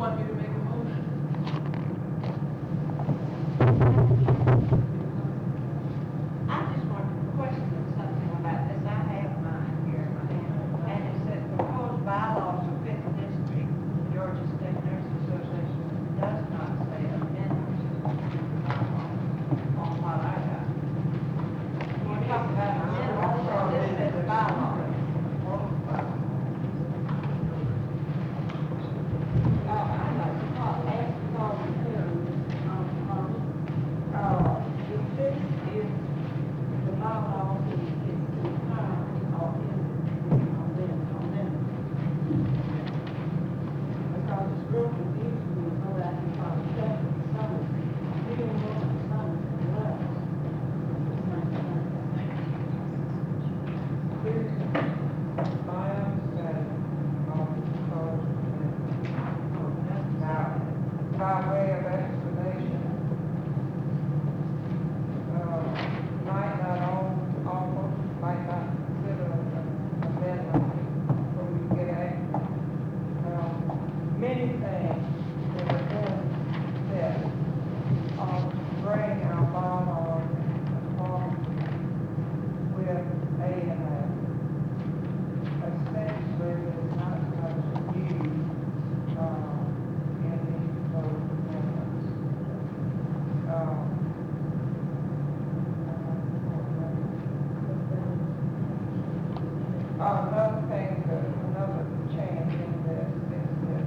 want me to make a motion? I just want to question something about this. I have mine here in my hand. And it said proposed bylaws for fifth district, Georgia State Nurses Association does not say amendments to the bylaws on what I got. You talk about amendments, or this says bylaws. By way of explanation, might not offer, might not consider an amendment before we get at many things that have been said bring our bylaws along with A&A. Essentially, there's not much used in these code amendments. Another thing, another change in this is that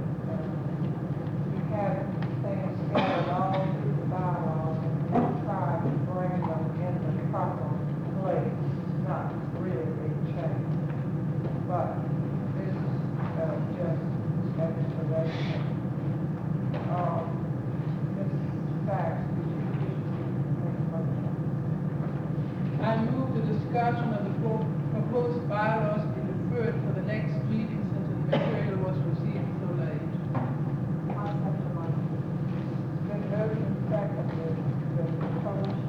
we have things scattered all through the bylaws and we try to bring them in the proper place, not really big change. But this is just explanation. This fact, I move the discussion of the proposed bylaws be deferred for the next meeting since the material was received so late. the notion seconded, the proposed,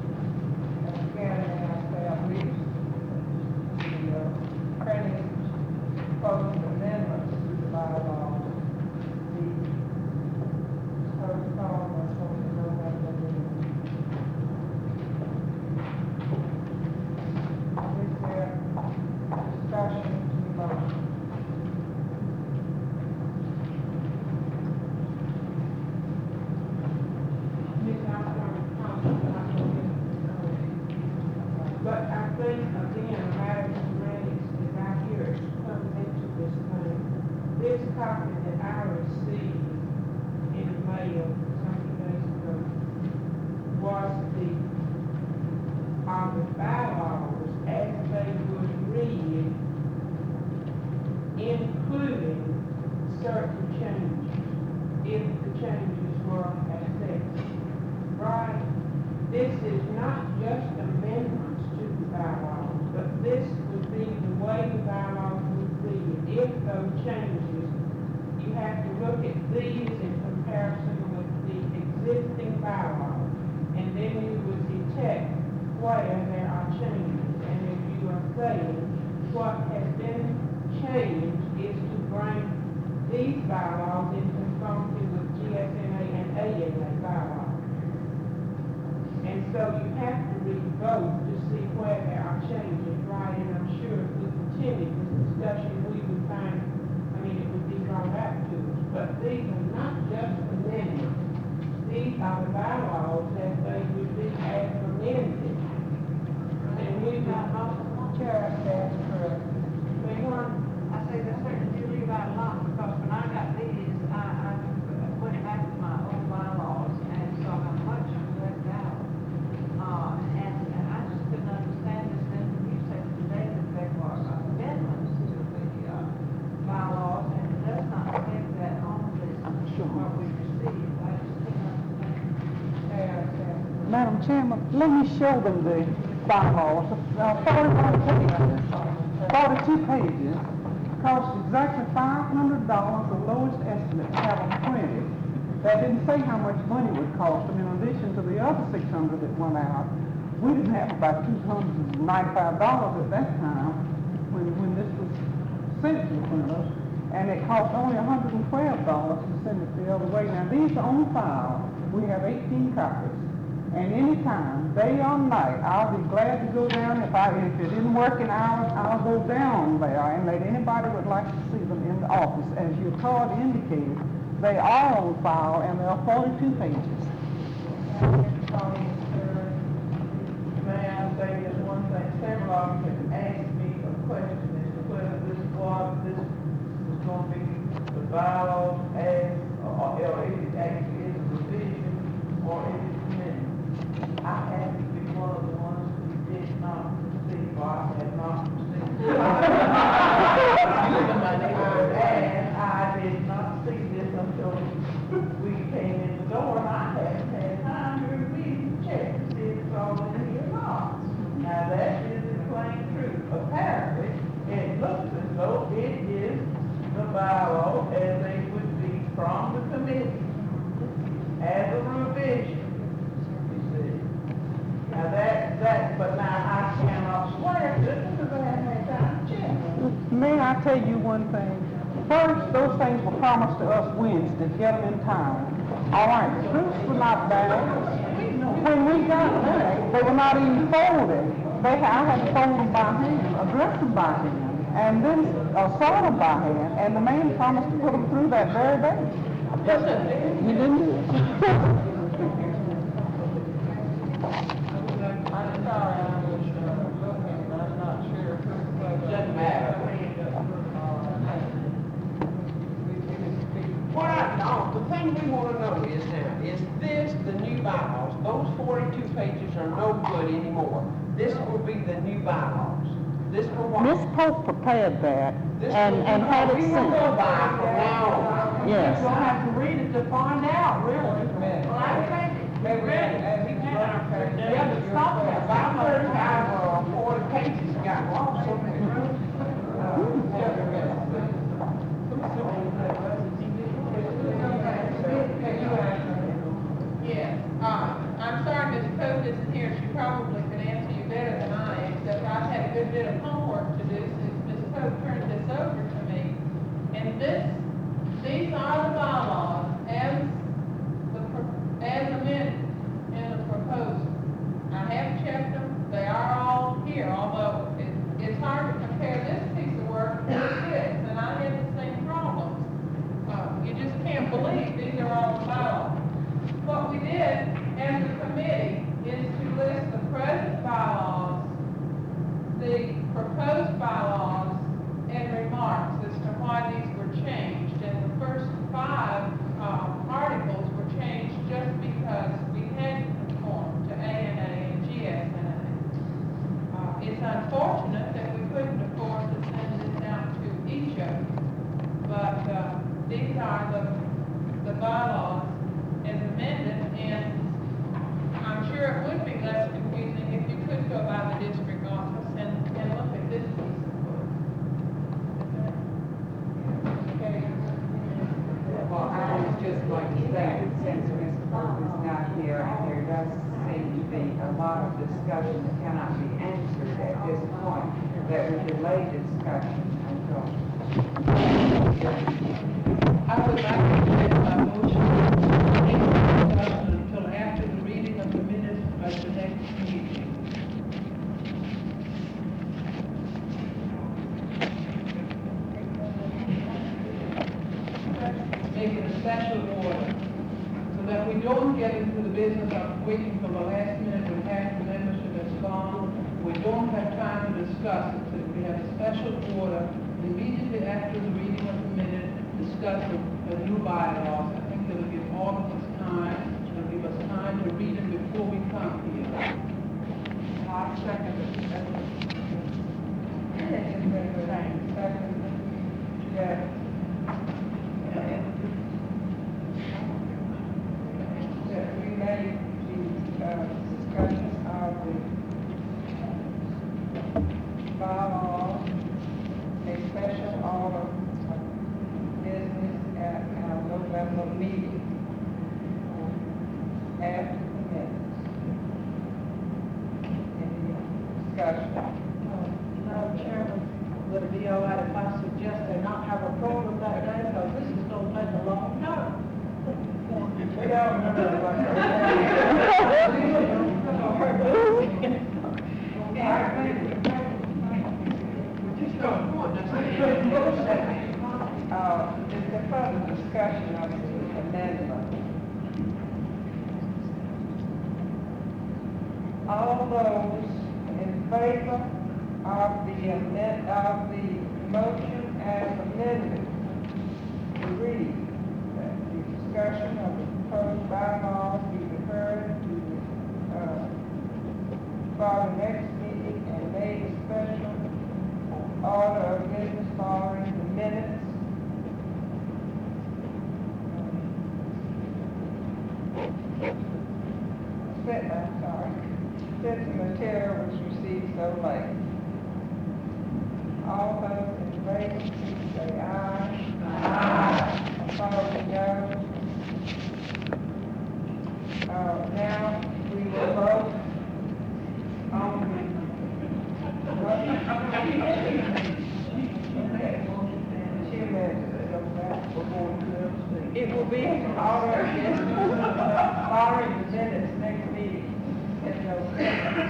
and again, I say at least, the printing proposed amendments to the bylaws, the postpone until the November meeting. Is there discussion to the motion? But I think, again, Madam Raines, as I hear it comes into this thing, this copy that I received in the mail some days ago was the bylaws as they would read, including certain changes, if the changes were accepted. Right? This is not just amendments to the bylaws, but this would be the way the bylaws would read. If those changes, you have to look at these in comparison with the existing bylaws, and then you would detect where there are changes. And if you are saying what has been changed is to bring these bylaws in conformity with GSNA and ANA bylaws. And so you have to read both to see where there are changes, right? And I'm sure if we continued this discussion, we would find, it would be brought out to us. But these are not just amendments. These are the bylaws that they would be as amended. And we got Chair, that's correct. I say that's certainly do leave out a lot, because when I got these, I went back to my own bylaws and saw how much was left out. And I just couldn't understand this thing when you said today that there were amendments to the bylaws, and it does not have that on this, what we received. I just couldn't understand. Madam Chairman, let me show them the bylaws, 41 pages, 42 pages, cost exactly $500, the lowest estimate to have them printed. That didn't say how much money it would cost them in addition to the other $600 that went out. We didn't have about $295 at that time when this was sent to the printer. and it costs only $112 to send it the other way. Now, these are on file. We have 18 copies. And anytime, day or night, I'll be glad to go down. If it didn't work in hours, I'll go down there and let anybody would like to see them in the office. As your card indicated, they are on file and there are 42 pages. May I say just one thing? Several of you have asked me a question as to whether this is going to be the bylaws as, or if it actually is a revision, or if it's amendment. I have to be one of the ones who did not receive, or I have not received. And I did not see this until we came in the door, and I haven't had time to review, check to see if it's all in here or not. Now, that is the plain truth. Apparently, it looks as though it is the bylaw as they would be from the committee, as a revision, you see. Now, but now I cannot swear to it because I haven't had time to check. May I tell you one thing? First, those things were promised to us Wednesday, to get them in time. All right, the proofs were not bad. When we got back, they were not even folded. I had to fold them by hand, address them by hand, and then sort them by hand, and the man promised to put them through that very day. But he didn't do it. I'm sorry, I was looking, but I'm not sure. Doesn't matter. The thing we want to know is now, is this the new bylaws? Those 42 pages are no good anymore. This will be the new bylaws. This will what? Miss Pope prepared that This and had it we will sent. go by from now on. Yes. You'll have to read it to find out, really. Well, I read it. Maybe as he Yeah, but stop that. About 35 or 40 pages got lost in there. Yes, I'm sorry Ms. Pope isn't here, she probably could answer you better than I am, except I've had a good bit of homework to do since Ms. Pope turned this over to me. And these are the bylaws as amended in the proposal. I have checked them, they are all here, although it's hard to compare this piece of work to this, and I had the same problems. You just can't believe these are all the bylaws. What we did as a committee is to list the present bylaws, the proposed bylaws, and remarks as to why these were changed. And the first 5 articles were changed just because we had to conform to ANA and GSNA. It's unfortunate that we couldn't afford to send this out to each of you, but these are the bylaws as amended, and I'm sure it would be less confusing if you could go by the district office and look at this piece of work. Well, I was just going to say that since Ms. Pope is not here, and there does seem to be a lot of discussion that cannot be answered at this point, that we delay discussion until. I would like to make my motion to take discussion until after the reading of the minutes of the next meeting. Make it a special order, so that we don't get into the business of waiting till the last minute when half the membership has gone. We don't have time to discuss it, so we have a special order immediately after the reading of the minute, discuss the new bylaws. I think it'll give all of us time, it'll give us time to read them before we come here. I second it. Yeah. That we made the discussion of the bylaws, a special order of business at our November meeting after the minutes. Any discussion? Madam Chairman, would it be all right if I suggest they not have a program further discussion of the amendment? All those in favor of the motion as amended, to read that the discussion of the proposed bylaws be referred to for the next meeting and made a special order of business following the minutes. Sent material was received so late. All those in favor, please say aye. Aye. Opposed, no. Now, we will vote on the it will be order of business following the minutes next meeting in November.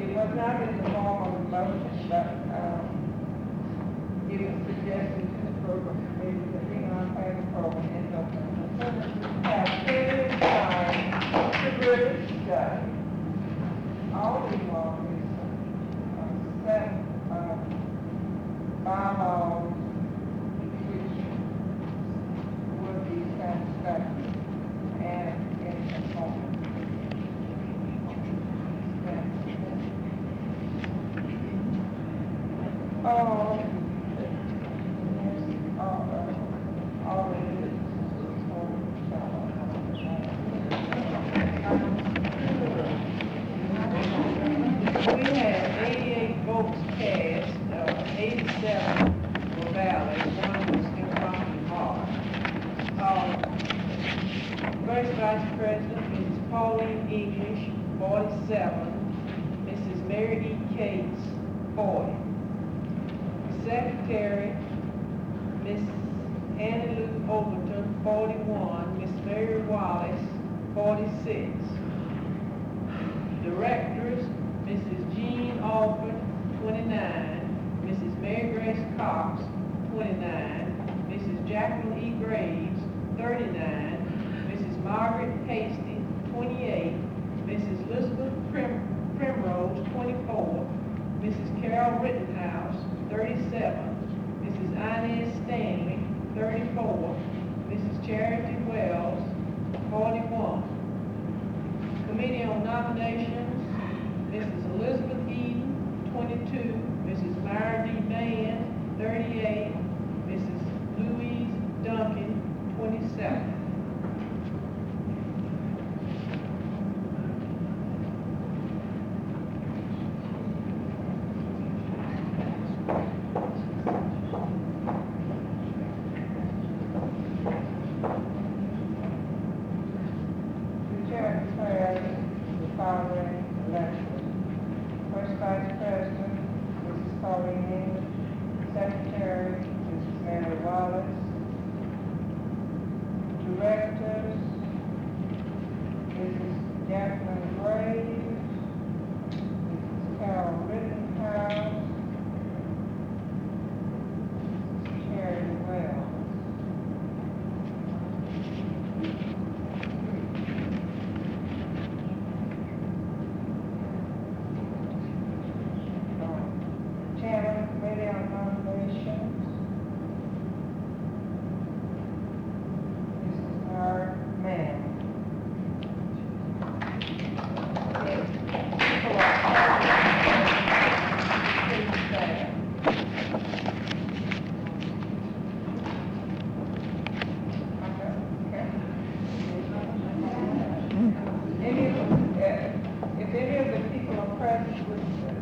It was not in the form of a motion, but it was suggested to the program committee that we not pay the program in November. Have plenty of time to really study. All we want is set bylaws which would be satisfactory and in conformity. We had 88 votes cast, 87 were valid, one was improperly marked. First Vice President, Mrs. Pauline English, 47, Mrs. Mary E. Cates, 40. Secretary, Miss Annie Lou Overton, 41, Miss Mary Wallace, 46. Directors, Mrs. Jean Alford, 29, Mrs. Mary Grace Cox, 29, Mrs. Jacqueline E. Graves, 39, Mrs. Margaret Hasty, 28, Mrs. Elizabeth Primrose, 24, Mrs. Carol Rittenhouse, 37, Mrs. Inez Stanley, 34, Mrs. Charity Wells, 41. Committee on Nominations, Mrs. Elizabeth Eden, 22, Mrs. Myra D. Mann, 38, Mrs. Louise Duncan, 27. Directors, Mrs. Jacqueline Graves, Mrs. Carol Rittenhouse, Mrs. Charity Wells. Chairman, Committee on Nominations. Man. If any of the people are present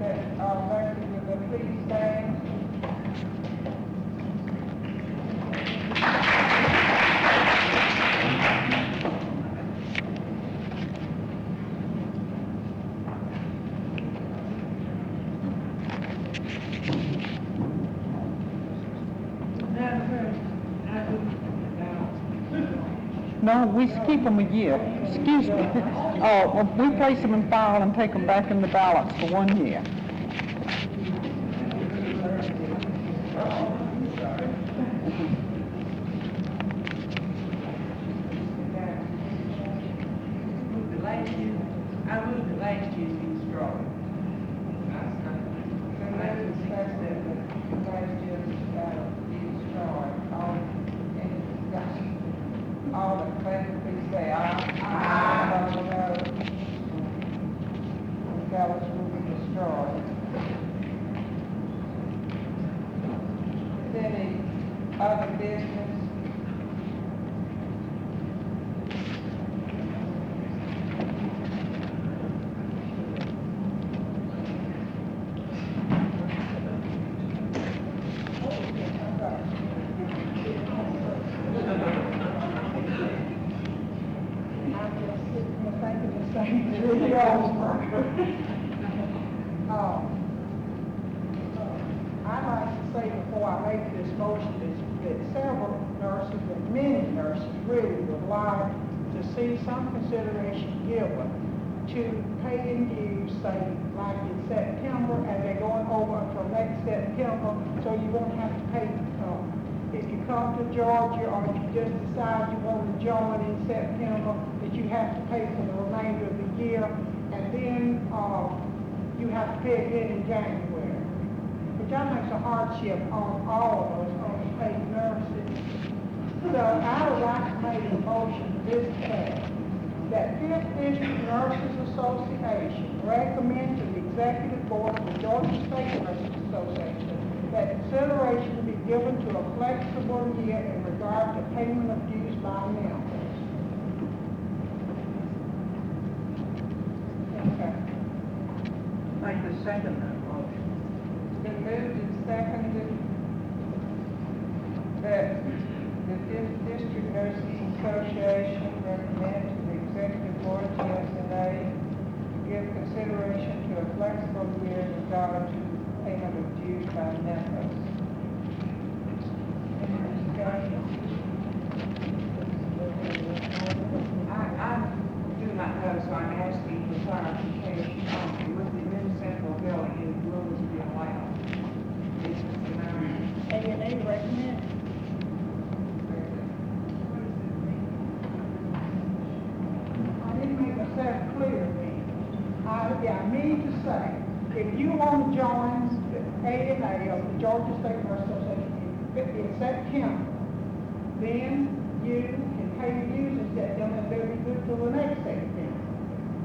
that are elected, will they please stand? No, we keep them a year. Excuse me. We place them in file and take them back in the ballots for 1 year. Other business? I'm just sitting here thinking the same thing. I'd like to say before I make this motion is that several nurses and many nurses really would like to see some consideration given to paying dues, say, like in September, and they're going over until next September, so you won't have to pay, if you come to Georgia or if you just decide you want to join in September, that you have to pay for the remainder of the year, and then, you have to pay again in January. Which I think is a hardship on all of us, on the paid nurses. So I would like to make a motion to this effect, that Fifth District Nurses Association recommend to the Executive Board of the Georgia State Nurses Association that consideration be given to a flexible year in regard to payment of dues by members. Okay. Make the second motion. It's been moved and seconded that the Fifth District Nurses Association recommend to the Executive Board of GSNA to give consideration to a flexible year in regard to payment of dues by members. Any discussion? I do not know, so I'm asking for clarification. With the new central building, will this be allowed? This is the matter. A&A recommend. I didn't make myself clear then. I mean to say, if you want to join the A&A of the Georgia State Nurses Association in September, then you can pay your dues in September and they'll be good till the next September.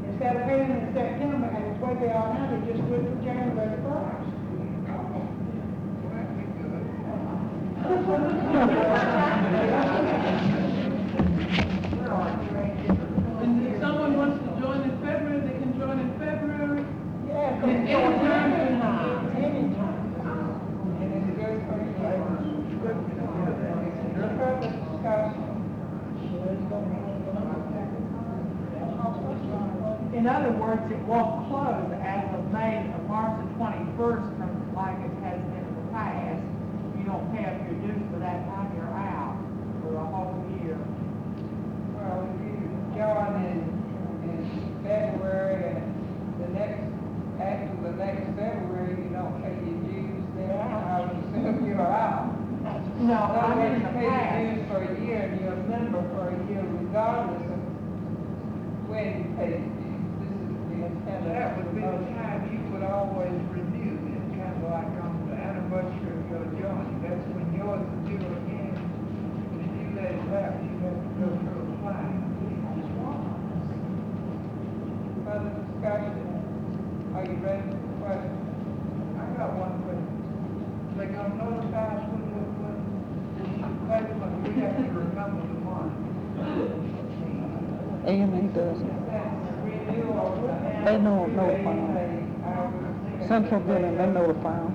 Instead of paying in September, and it's where they are now, they just do it for January 1st. And if someone wants to join in February, they can join in February. Yeah, so it's anytime. And it's good for you. Further discussion. In other words, it won't close as of March the 21st, from like it has been in the past. You don't pay up your dues for that time you're out for the whole year. Well, if you join in February and after the next February, you don't pay your dues, then I would assume you're out. No, So I mean in you the pay your past. dues for a year and you're a member for a year regardless of when you pay your dues. This is the intent of That would be the motion. time you would always renew. It's kind of like on the anniversary of your joining. That's when yours is due again. And if you let it lapse, you have to go through applying. Further discussion? Are you ready for the question? I got one question. They gonna notify us when we have to remember the month. A&A does it. Renewal of the They notify AAA, Central Building, they notify them.